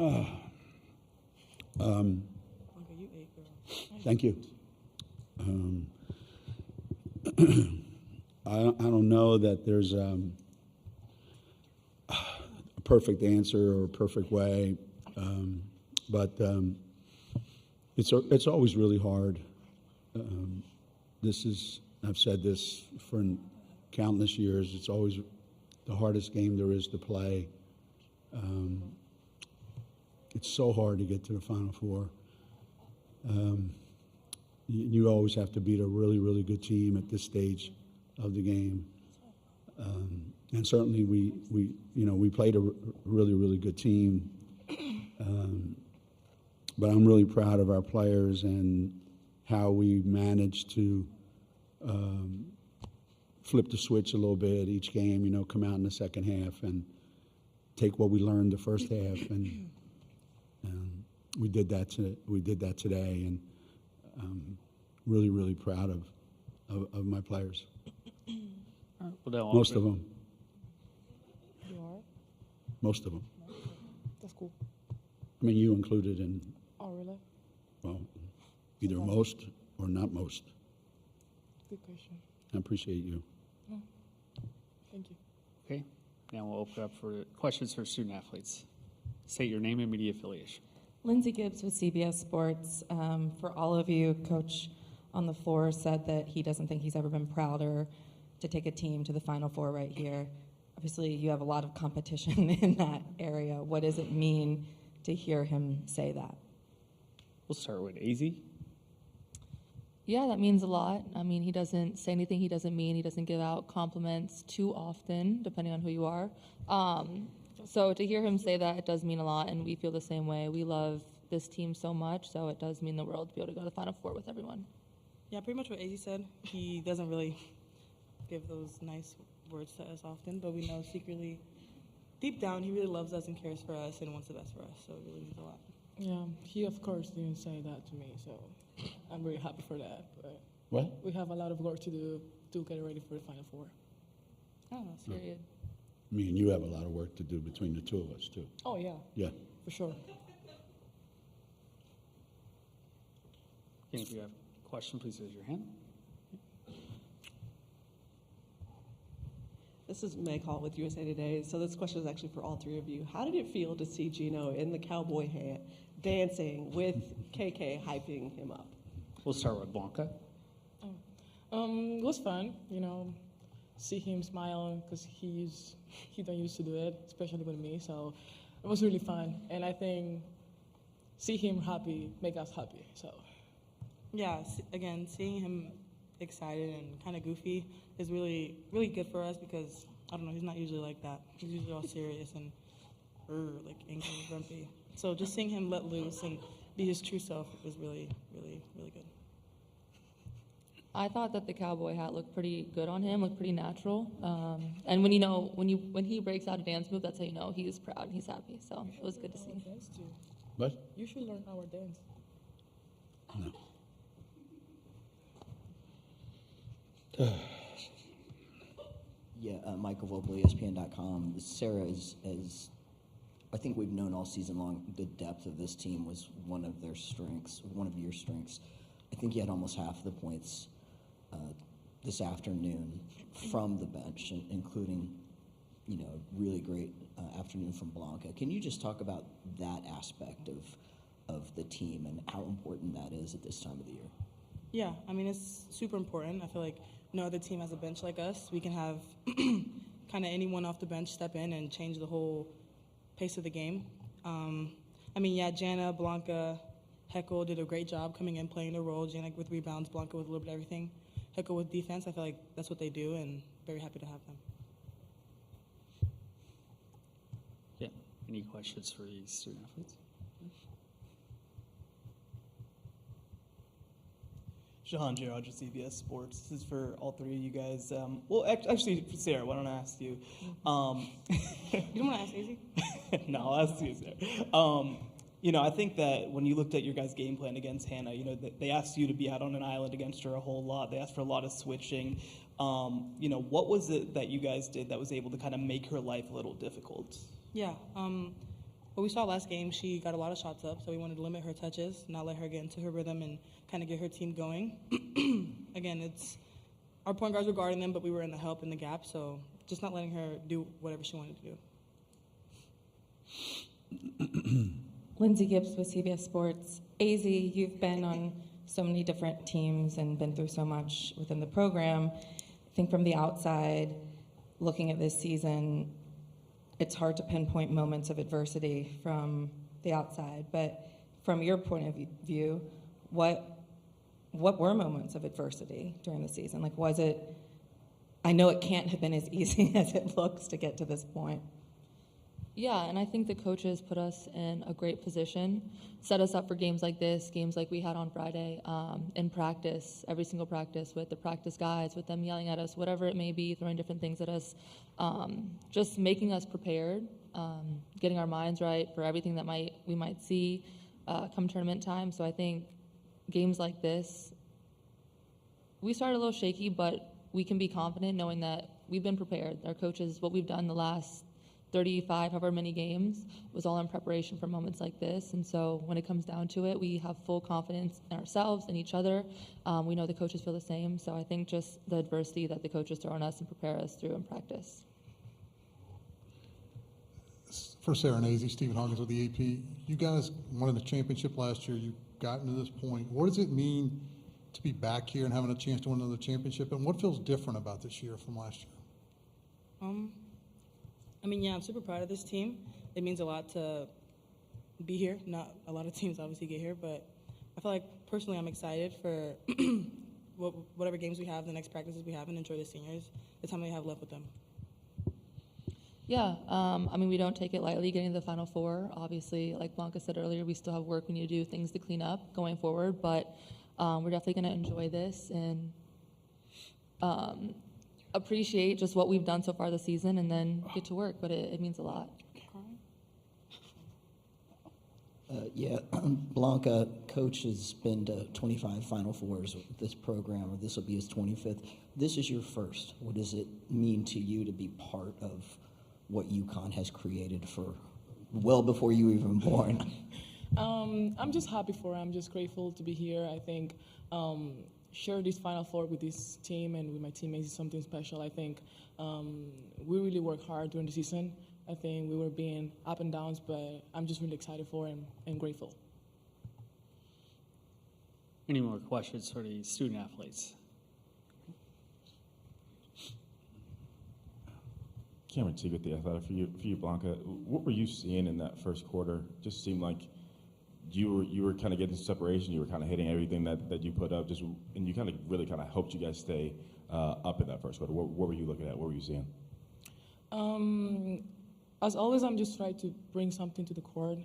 You ate, girl. Thank you. I don't know that there's a perfect answer or a perfect way, but it's always really hard. I've said this for countless years. It's always the hardest game there is to play. It's so hard to get to the Final Four. You always have to beat a really, really good team at this stage of the game. And certainly we played a really, really good team. But I'm really proud of our players and how we managed to flip the switch a little bit each game, come out in the second half and take what we learned the first half. And we did that today, and really, really proud of my players. Most of them. You are? Most of them. That's cool. I mean, you included in. Oh, really? Well, either most or not most. Good question. I appreciate you. Oh, thank you. Okay, now we'll open up for questions for student athletes. State your name and media affiliation. Lindsay Gibbs with CBS Sports. For all of you, Coach on the floor said that he doesn't think he's ever been prouder to take a team to the Final Four right here. Obviously, you have a lot of competition in that area. What does it mean to hear him say that? We'll start with AZ. Yeah, that means a lot. I mean, he doesn't say anything he doesn't mean. He doesn't give out compliments too often, depending on who you are. So to hear him say that, it does mean a lot, and we feel the same way. We love this team so much, so it does mean the world to be able to go to the Final Four with everyone. Yeah, pretty much what AZ said. He doesn't really give those nice words to us often, but we know secretly, deep down, he really loves us and cares for us and wants the best for us, so it really means a lot. Yeah, he of course didn't say that to me, so I'm very happy for that. But What? we have a lot of work to do to get ready for the Final Four. Oh, Period. Me and you have a lot of work to do between the two of us, too. Oh yeah, Yeah. for sure. And if you have a question, please raise your hand. This is Meg Hall with USA Today. So this question is actually for all three of you. How did it feel to see Gino in the cowboy hat dancing with KK hyping him up? We'll start with Blanca. It was fun, see him smile because he don't used to do it, especially with me. So it was really fun, and I think see him happy make us happy. So yeah, again, seeing him excited and kind of goofy is really, really good for us because, I don't know, he's not usually like that. He's usually all serious and like angry and grumpy. So just seeing him let loose and be his true self was really, really, really good. I thought that the cowboy hat looked pretty good on him, looked pretty natural. And when he breaks out a dance move, that's how you know he's proud and he's happy. So it was good to see. dance too. What? You should learn our dance. No. Yeah, Michael Vogel, ESPN.com. Sarah is, I think we've known all season long, the depth of this team was one of their strengths, one of your strengths. I think you had almost half the points this afternoon from the bench, including, really great afternoon from Blanca. Can you just talk about that aspect of the team and how important that is at this time of the year? Yeah, I mean, it's super important. I feel like no other team has a bench like us. We can have kind of anyone off the bench step in and change the whole pace of the game. Jana, Blanca, Heckle did a great job coming in, playing their role. Jana with rebounds, Blanca with a little bit of everything. Heckle with defense, I feel like that's what they do, and very happy to have them. Yeah. Any questions for these student athletes? Shahan Jarraj with CBS Sports. This is for all three of you guys. Actually, Sarah, why don't I ask you? You don't want to ask AZ? No, I'll ask you, Sarah. I think that when you looked at your guys' game plan against Hannah, they asked you to be out on an island against her a whole lot. They asked for a lot of switching. What was it that you guys did that was able to kind of make her life a little difficult? Yeah, what we saw last game, she got a lot of shots up, so we wanted to limit her touches, not let her get into her rhythm and kind of get her team going. Again, it's our point guards were guarding them, but we were in the help in the gap, so just not letting her do whatever she wanted to do. Lindsay Gibbs with CBS Sports. AZ, you've been on so many different teams and been through so much within the program. I think from the outside, looking at this season, it's hard to pinpoint moments of adversity from the outside. But from your point of view, what were moments of adversity during the season? Like, was it, I know it can't have been as easy as it looks to get to this point. Yeah, and I think the coaches put us in a great position, set us up for games like this, games like we had on Friday, in practice, every single practice, with the practice guides, with them yelling at us, whatever it may be, throwing different things at us, just making us prepared, getting our minds right for everything that we might see come tournament time. So I think games like this, we started a little shaky, but we can be confident knowing that we've been prepared. Our coaches, what we've done the last 35, however many games, was all in preparation for moments like this. And so when it comes down to it, we have full confidence in ourselves and each other. We know the coaches feel the same. So I think just the adversity that the coaches throw on us and prepare us through in practice. For Sarah and AZ, Stephen Hawkins with the AP. You guys won the championship last year. You've gotten to this point. What does it mean to be back here and having a chance to win another championship? And what feels different about this year from last year? I mean, yeah, I'm super proud of this team. It means a lot to be here. Not a lot of teams obviously get here, but I feel like personally I'm excited for whatever games we have, the next practices we have, and enjoy the seniors, the time we have left with them. Yeah, I mean, we don't take it lightly getting to the Final Four. Obviously, like Blanca said earlier, we still have work we need to do, things to clean up going forward, but we're definitely going to enjoy this and appreciate just what we've done so far this season and then get to work, but it means a lot. Blanca, coach has been to 25 Final Fours with this program, or this will be his 25th. This is your first. What does it mean to you to be part of what UCONN has created for well before you were even born? I'm just happy for it. I'm just grateful to be here. I think share this Final Four with this team and with my teammates is something special. I think we really worked hard during the season. I think we were being up and downs, but I'm just really excited for it and grateful. Any more questions for the student athletes? Cameron Teague, the athletic for you, Blanca. What were you seeing in that first quarter? Just seemed like you were kind of getting separation. You were kind of hitting everything that you put up. And you kind of really kind of helped you guys stay up in that first quarter. What were you looking at? What were you seeing? As always, I'm just trying to bring something to the court,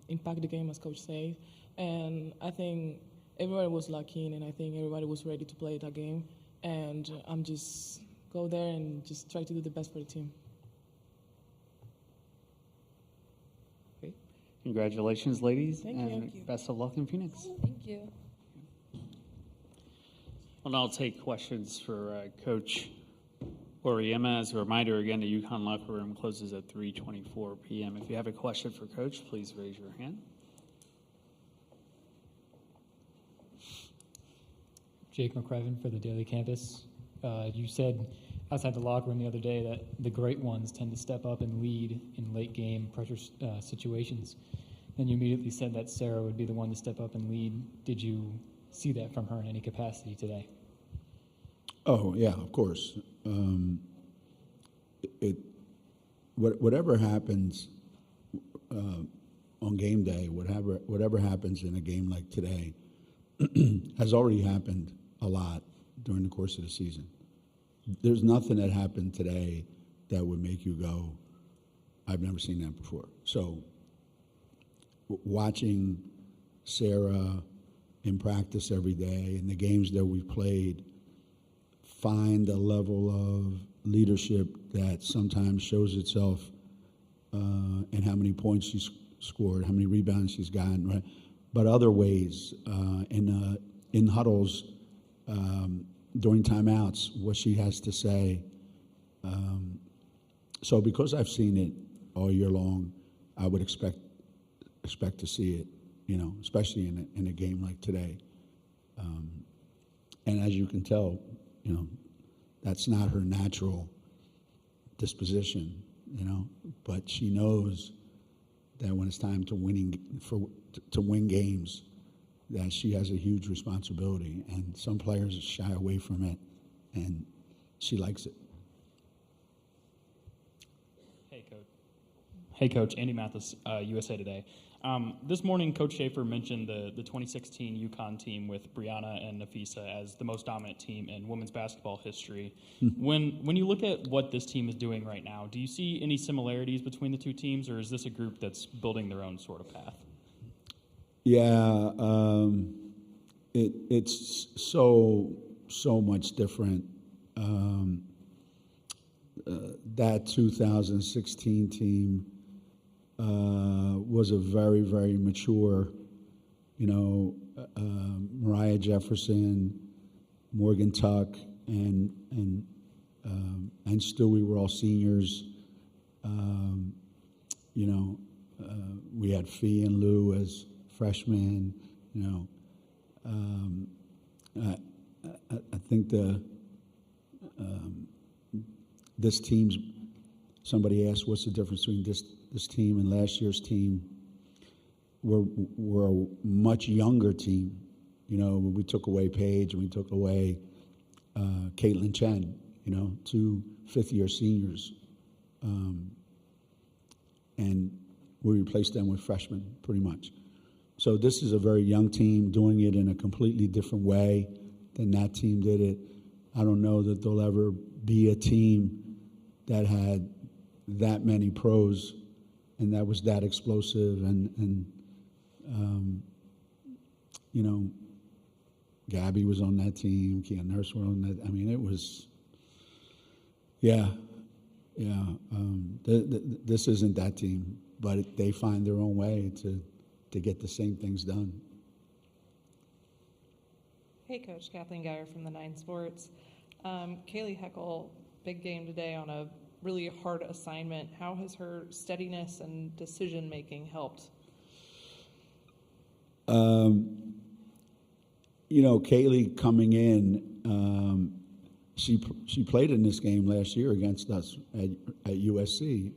impact the game, as Coach said. And I think everybody was lucky, and I think everybody was ready to play that game. And I'm just go there and just try to do the best for the team. Great. Congratulations, ladies. Thank you. And Thank you. best of luck in Phoenix. Thank you. Well, now I'll take questions for Coach Oriema. As a reminder, again, the UConn locker room closes at 3:24 p.m. If you have a question for Coach, please raise your hand. Jake McCraven for the Daily Campus. You said outside the locker room the other day that the great ones tend to step up and lead in late game pressure situations. Then you immediately said that Sarah would be the one to step up and lead. Did you see that from her in any capacity today? Oh, yeah, of course. Whatever happens on game day, whatever happens in a game like today, has already happened a lot during the course of the season. There's nothing that happened today that would make you go, I've never seen that before. So watching Sarah in practice every day and the games that we've played find a level of leadership that sometimes shows itself in how many points she's scored, how many rebounds she's gotten, right? But other ways, in huddles, during timeouts, what she has to say. So because I've seen it all year long, I would expect to see it, especially in a game like today. And as you can tell, that's not her natural disposition, but she knows that when it's time to win games, that she has a huge responsibility, and some players shy away from it, and she likes it. Hey, Coach. Andy Mathis, USA Today. This morning, Coach Schaefer mentioned the 2016 UConn team with Brianna and Nafisa as the most dominant team in women's basketball history. When you look at what this team is doing right now, do you see any similarities between the two teams, or is this a group that's building their own sort of path? Yeah, it's so much different. That 2016 team was a very, very mature, Mariah Jefferson, Morgan Tuck, and Stewie were all seniors. We had Fee and Lou as freshmen. I think this team's. Somebody asked, "What's the difference between this team and last year's team?" We're a much younger team. We took away Paige and we took away Caitlin Chen. Two fifth-year seniors, and we replaced them with freshmen, pretty much. So this is a very young team doing it in a completely different way than that team did it. I don't know that there'll ever be a team that had that many pros and that was that explosive and Gabby was on that team, Kia Nurse were on that. I mean, it was, this isn't that team, but they find their own way to get the same things done. Hey, Coach. Kathleen Geyer from the 9 Sports. Kaylee Heckel, big game today on a really hard assignment. How has her steadiness and decision-making helped? Kaylee coming in, she played in this game last year against us at USC,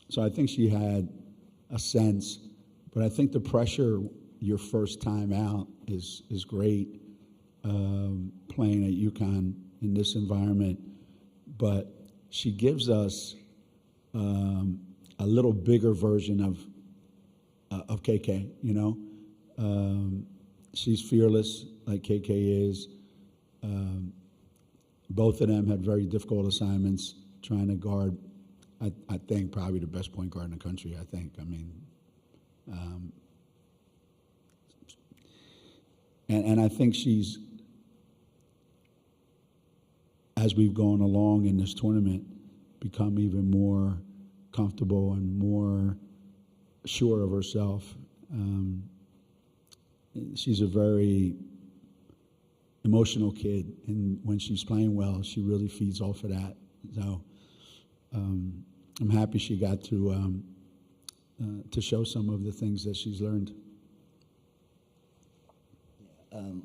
so I think she had a sense, but I think the pressure your first time out is great, playing at UConn in this environment, but she gives us a little bigger version of KK, she's fearless like KK is. Both of them had very difficult assignments trying to guard, I think, probably the best point guard in the country, I think. I mean, and I think she's, as we've gone along in this tournament, become even more comfortable and more sure of herself. She's a very emotional kid, and when she's playing well, she really feeds off of that. So I'm happy she got to show some of the things that she's learned.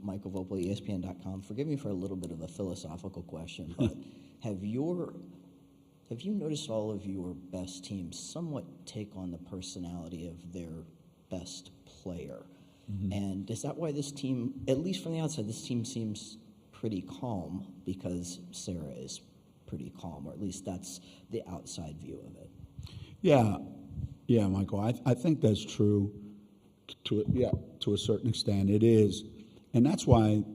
Michael Vopel, ESPN.com. Forgive me for a little bit of a philosophical question, but have you noticed all of your best teams somewhat take on the personality of their best player? Mm-hmm. And is that why this team, at least from the outside, this team seems pretty calm because Sarah is pretty calm, or at least that's the outside view of it? Yeah, Michael. I think that's true. To a certain extent, it is, and that's why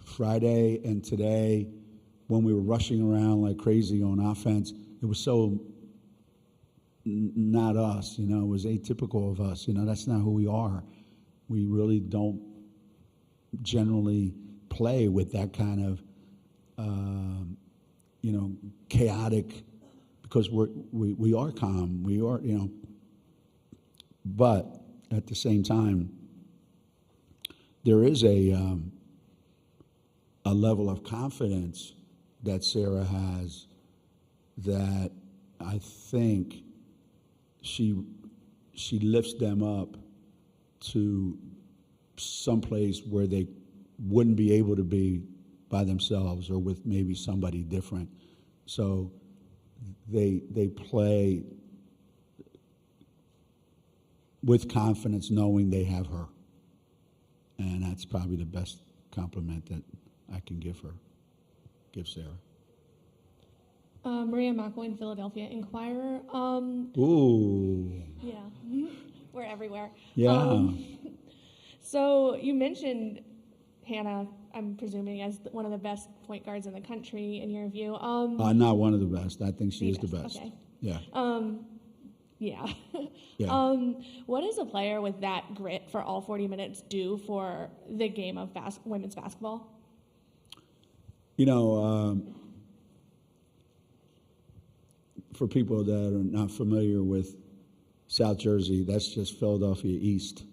Friday and today, when we were rushing around like crazy on offense, it was so not us, it was atypical of us. That's not who we are. We really don't generally play with that kind of, chaotic, because we are calm. We are, but at the same time, there is a level of confidence that Sarah has that I think she lifts them up to someplace where they wouldn't be able to be by themselves or with maybe somebody different. So they play with confidence, knowing they have her. And that's probably the best compliment that I can give Sarah. Maria McElwain, Philadelphia Inquirer. Ooh. Yeah, we're everywhere. Yeah. So you mentioned Hannah, I'm presuming, as one of the best point guards in the country, in your view. Not one of the best. I think she is the best. Okay. Yeah. Yeah. Yeah. What does a player with that grit for all 40 minutes do for the game of women's basketball? You know, for people that are not familiar with South Jersey, that's just Philadelphia East,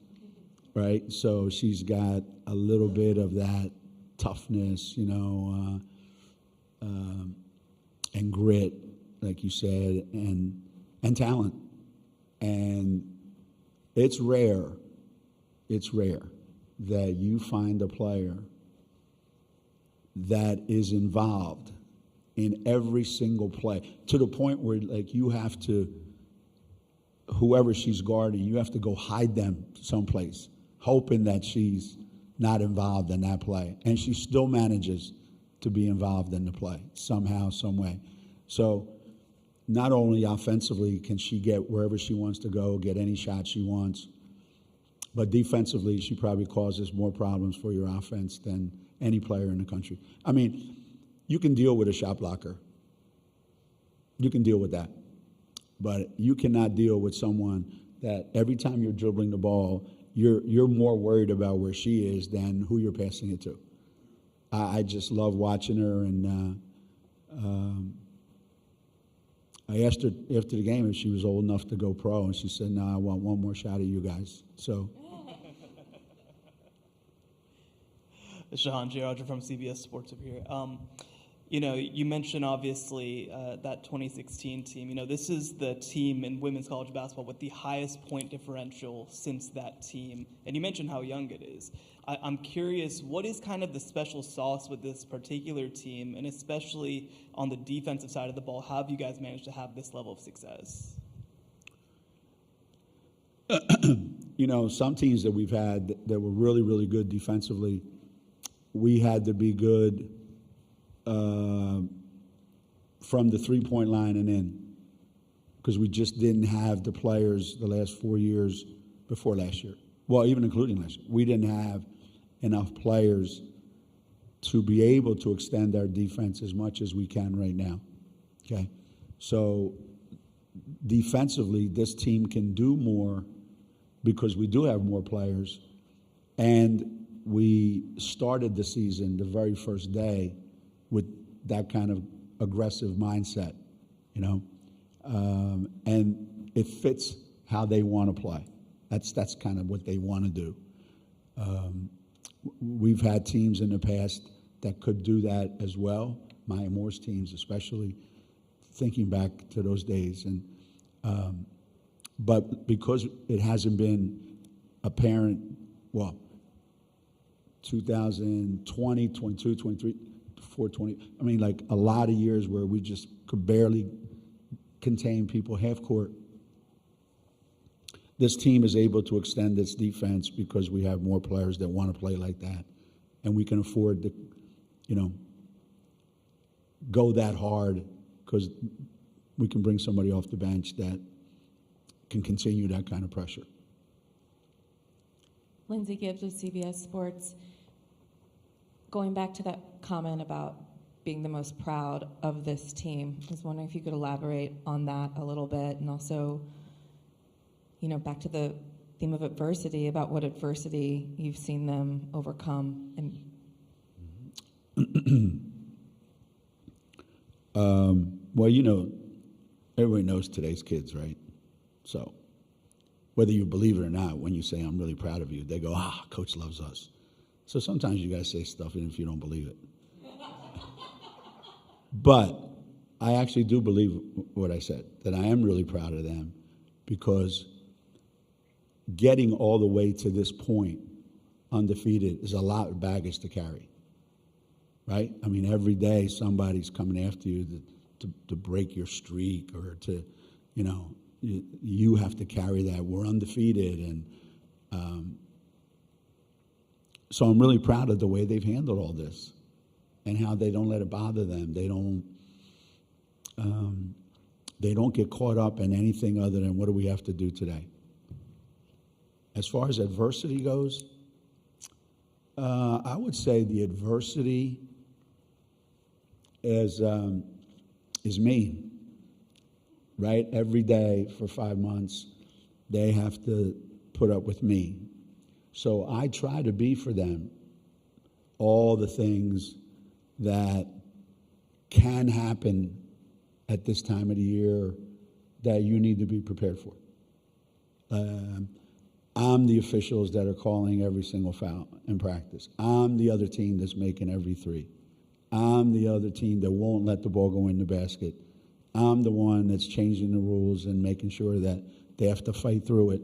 right? So she's got a little bit of that toughness, you know, and grit, like you said, and talent. And it's rare that you find a player that is involved in every single play, to the point where, like, you have to, whoever she's guarding, you have to go hide them someplace, hoping that she's not involved in that play. And she still manages to be involved in the play somehow, some way. So not only offensively can she get wherever she wants to go, get any shot she wants, but defensively she probably causes more problems for your offense than any player in the country. I mean, you can deal with a shot blocker. You can deal with that. But you cannot deal with someone that every time you're dribbling the ball, you're more worried about where she is than who you're passing it to. I just love watching her, and I asked her after the game if she was old enough to go pro, and she said, "No, I want one more shot at you guys." So. Shahan J. from CBS Sports over here. You know, you mentioned obviously that 2016 team. You know, this is the team in women's college basketball with the highest point differential since that team. And you mentioned how young it is. I'm curious, what is kind of the special sauce with this particular team, and especially on the defensive side of the ball? How have you guys managed to have this level of success? You know, some teams that we've had that were really, really good defensively, we had to be good from the three-point line and in, because we just didn't have the players the last 4 years before last year. Well, even including last year. We didn't have enough players to be able to extend our defense as much as we can right now. Okay? So defensively, this team can do more because we do have more players, and we started the season the very first day with that kind of aggressive mindset, you know, and it fits how they want to play. That's kind of what they want to do. We've had teams in the past that could do that as well. Maya Moore's teams, especially, thinking back to those days, and but because it hasn't been apparent, well, 2020, 22, 23, 24, 20, I mean, like a lot of years where we just could barely contain people half court. This team is able to extend its defense because we have more players that want to play like that, and we can afford to, you know, go that hard because we can bring somebody off the bench that can continue that kind of pressure. Lindsay Gibbs with CBS Sports. Going back to that comment about being the most proud of this team, I was wondering if you could elaborate on that a little bit, and also, you know, back to the theme of adversity, about what adversity you've seen them overcome. And well, you know, everybody knows today's kids, right? So whether you believe it or not, when you say, "I'm really proud of you," they go, "Coach loves us." So sometimes you got to say stuff even if you don't believe it. But I actually do believe what I said, that I am really proud of them, because getting all the way to this point undefeated is a lot of baggage to carry, right? I mean, every day somebody's coming after you to break your streak, or to, you know, you have to carry that. We're undefeated, and so I'm really proud of the way they've handled all this, and how they don't let it bother them. They don't get caught up in anything other than what do we have to do today. As far as adversity goes, I would say the adversity is me, right? Every day for 5 months, they have to put up with me. So I try to be for them all the things that can happen at this time of the year that you need to be prepared for. I'm the officials that are calling every single foul in practice. I'm the other team that's making every three. I'm the other team that won't let the ball go in the basket. I'm the one that's changing the rules and making sure that they have to fight through it.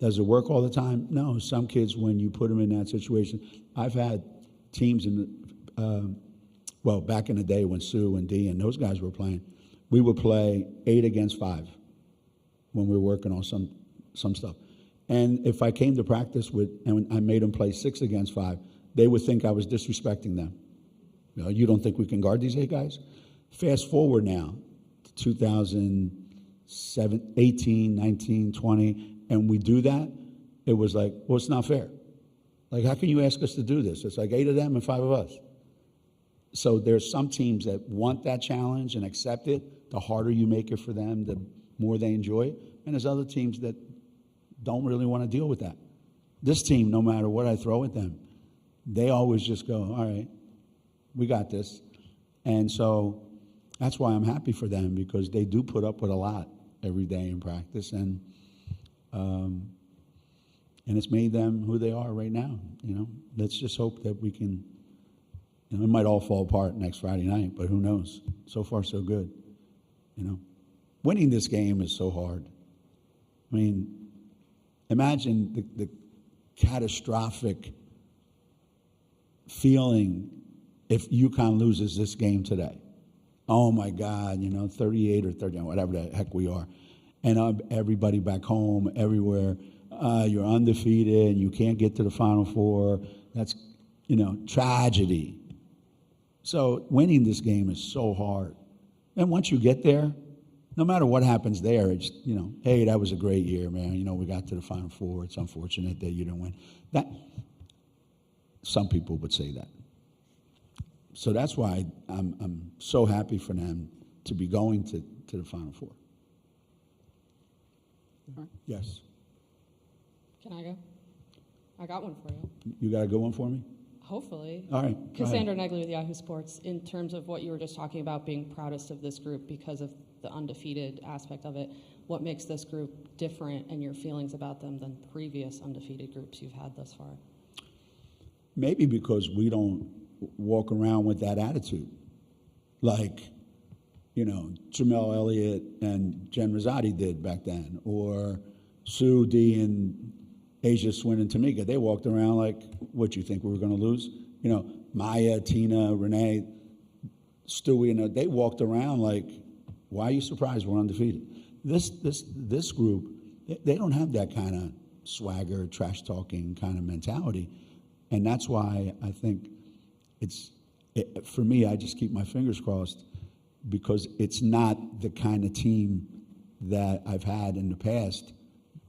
Does it work all the time? No. Some kids, when you put them in that situation, I've had teams back in the day when Sue and Dee and those guys were playing, we would play 8 against 5 when we were working on some stuff. And if I came to practice and I made them play 6 against 5, they would think I was disrespecting them. You know, you don't think we can guard these 8 guys? Fast forward now to 2007, 18, 19, 20, and we do that, it was like, well, it's not fair. Like, how can you ask us to do this? It's like 8 of them and 5 of us. So there's some teams that want that challenge and accept it. The harder you make it for them, the more they enjoy it. And there's other teams that don't really want to deal with that. This team, no matter what I throw at them, they always just go, all right, we got this. And so that's why I'm happy for them, because they do put up with a lot every day in practice. And it's made them who they are right now. You know, let's just hope that we can, you know, it might all fall apart next Friday night, but who knows? So far, so good. You know, winning this game is so hard. I mean, imagine the catastrophic feeling if UConn loses this game today. Oh my God, you know, 38 or 30, whatever the heck we are. And everybody back home, everywhere, you're undefeated and you can't get to the Final Four. That's, you know, tragedy. So winning this game is so hard. And once you get there, no matter what happens there, it's, you know, hey, that was a great year, man. You know, we got to the Final Four. It's unfortunate that you didn't win. That, some people would say that. So that's why I'm so happy for them to be going to the Final Four. Yes. Can I go? I got one for you. You got a good one for me? Hopefully. All right. Cassandra Negley with Yahoo Sports. In terms of what you were just talking about being proudest of this group because of the undefeated aspect of it, what makes this group different and your feelings about them than previous undefeated groups you've had thus far? Maybe because we don't walk around with that attitude. Like, you know, Jamel Elliott and Jen Rosati did back then, or Sue, Dee, and Asia Swin and Tamika. They walked around like, what, you think we were going to lose? You know, Maya, Tina, Renee, Stewie, you know, they walked around like, why are you surprised we're undefeated? This group, they don't have that kind of swagger, trash-talking kind of mentality. And that's why I think for me, I just keep my fingers crossed, because it's not the kind of team that I've had in the past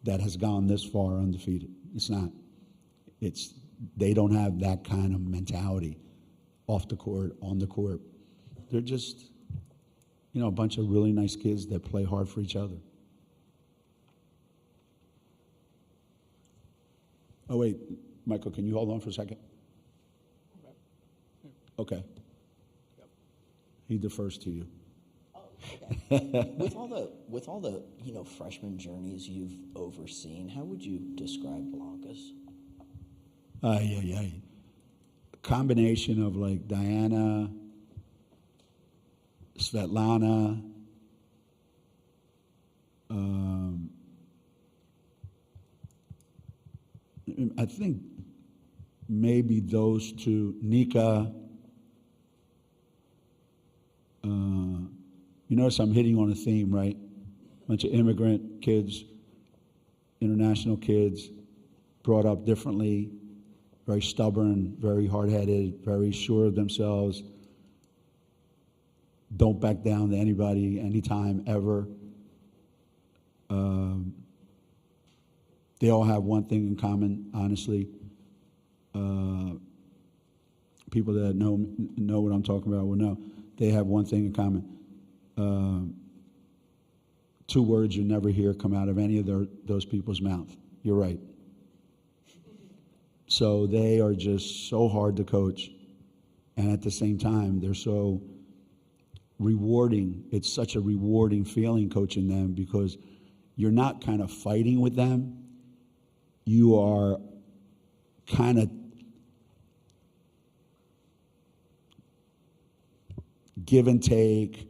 that has gone this far undefeated. It's not. They don't have that kind of mentality off the court, on the court. They're just, you know, a bunch of really nice kids that play hard for each other. Oh, wait, Michael, can you hold on for a second? Okay. He defers to you. With all the you know, freshman journeys you've overseen, how would you describe Blanca's? A combination of like Diana, Svetlana, I think maybe those two, Nika. You notice I'm hitting on a theme, right? Bunch of immigrant kids, international kids, brought up differently, very stubborn, very hard-headed, very sure of themselves, don't back down to anybody, anytime, ever. They all have one thing in common, honestly. People that know what I'm talking about will know. They have one thing in common. Two words you never hear come out of any of those people's mouth. You're right. So they are just so hard to coach, and at the same time, they're so rewarding. It's such a rewarding feeling coaching them because you're not kind of fighting with them. You are kind of give and take,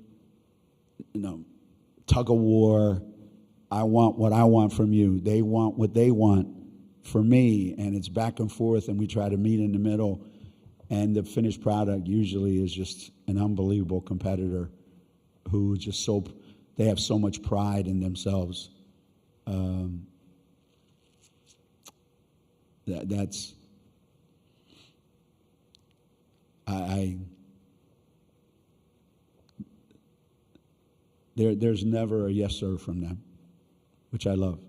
tug of war. I want what I want from you. They want what they want from me, and it's back and forth, and we try to meet in the middle. And the finished product usually is just an unbelievable competitor who just they have so much pride in themselves. There's never a yes sir from them, which I love.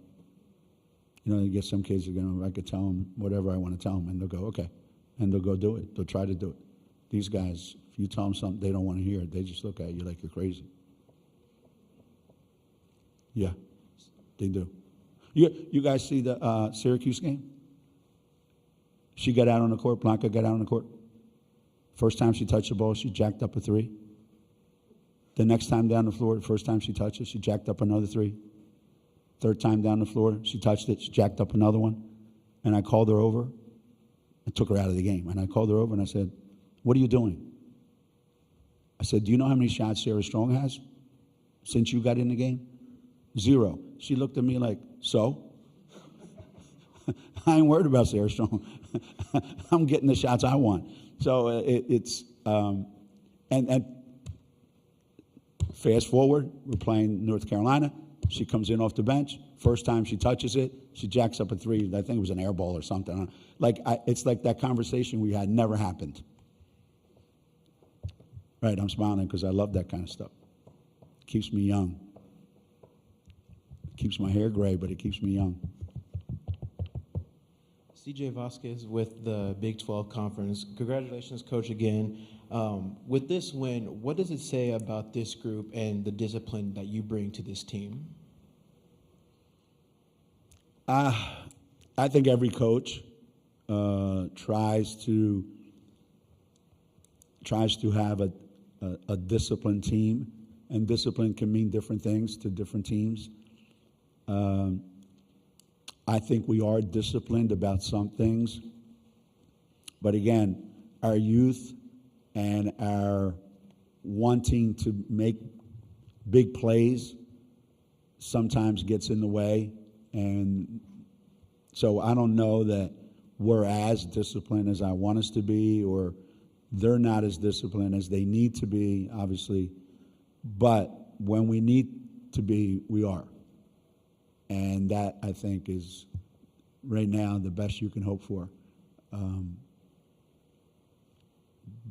You get some kids I could tell them whatever I want to tell them, and they'll go, okay. And they'll go do it. They'll try to do it. These guys, if you tell them something they don't want to hear, they just look at you like you're crazy. Yeah, they do. You guys see the Syracuse game? She got out on the court. Blanca got out on the court. First time she touched the ball, she jacked up a three. The next time down the floor, the first time she touched it, she jacked up another three. Third time down the floor, she touched it, she jacked up another one. And I called her over. I took her out of the game. And I called her over and I said, what are you doing? I said, do you know how many shots Sarah Strong has since you got in the game? 0. She looked at me like, so? I ain't worried about Sarah Strong. I'm getting the shots I want. So it's fast forward, we're playing North Carolina. She comes in off the bench. First time she touches it, she jacks up a three. I think it was an air ball or something. It's like that conversation we had never happened. Right, I'm smiling because I love that kind of stuff. It keeps me young. It keeps my hair gray, but it keeps me young. CJ Vasquez with the Big 12 Conference. Congratulations, Coach, again. With this win, what does it say about this group and the discipline that you bring to this team? I think every coach tries to have a disciplined team, and discipline can mean different things to different teams. I think we are disciplined about some things, but again, our youth and our wanting to make big plays sometimes gets in the way. And so I don't know that we're as disciplined as I want us to be, or they're not as disciplined as they need to be, obviously. But when we need to be, we are. And that, I think, is right now the best you can hope for.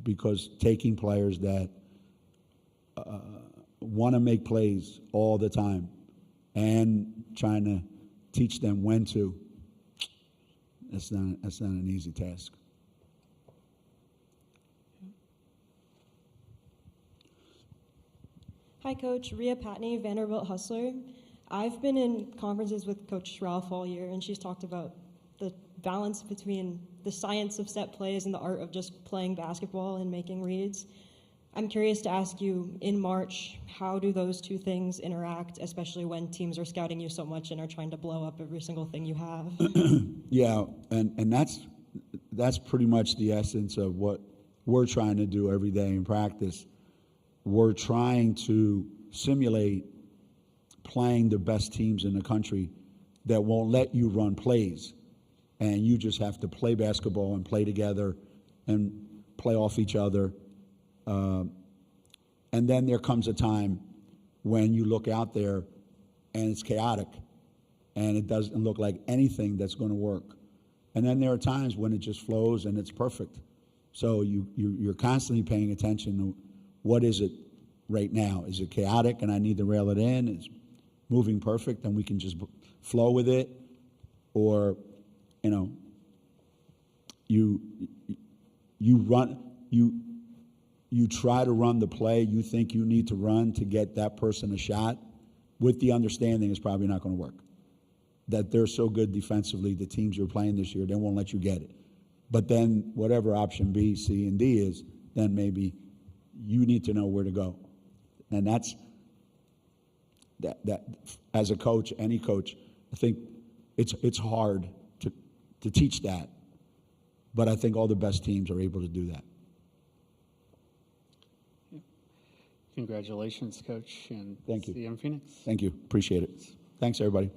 Because taking players that want to make plays all the time and trying to teach them when to, that's not an easy task. Hi, Coach. Rhea Patney, Vanderbilt Hustler. I've been in conferences with Coach Ralph all year, and she's talked about the balance between the science of set plays and the art of just playing basketball and making reads. I'm curious to ask you, in March, how do those two things interact, especially when teams are scouting you so much and are trying to blow up every single thing you have? Yeah, and that's pretty much the essence of what we're trying to do every day in practice. we're trying to simulate playing the best teams in the country that won't let you run plays. And you just have to play basketball and play together and play off each other. And then there comes a time when you look out there and it's chaotic and it doesn't look like anything that's going to work. And then there are times when it just flows and it's perfect. So you're constantly paying attention to what is it right now? Is it chaotic and I need to rail it in? It's moving perfect and we can just flow with it? Or, you know, you try to run the play you think you need to run to get that person a shot with the understanding it's probably not going to work. That they're so good defensively, the teams you're playing this year, they won't let you get it. But then whatever option B, C, and D is, then maybe you need to know where to go. And that's that as a coach, any coach, I think it's hard to teach that. But I think all the best teams are able to do that. Congratulations, Coach, and Thank you. see you in Phoenix. Thank you. Appreciate it. Thanks, everybody.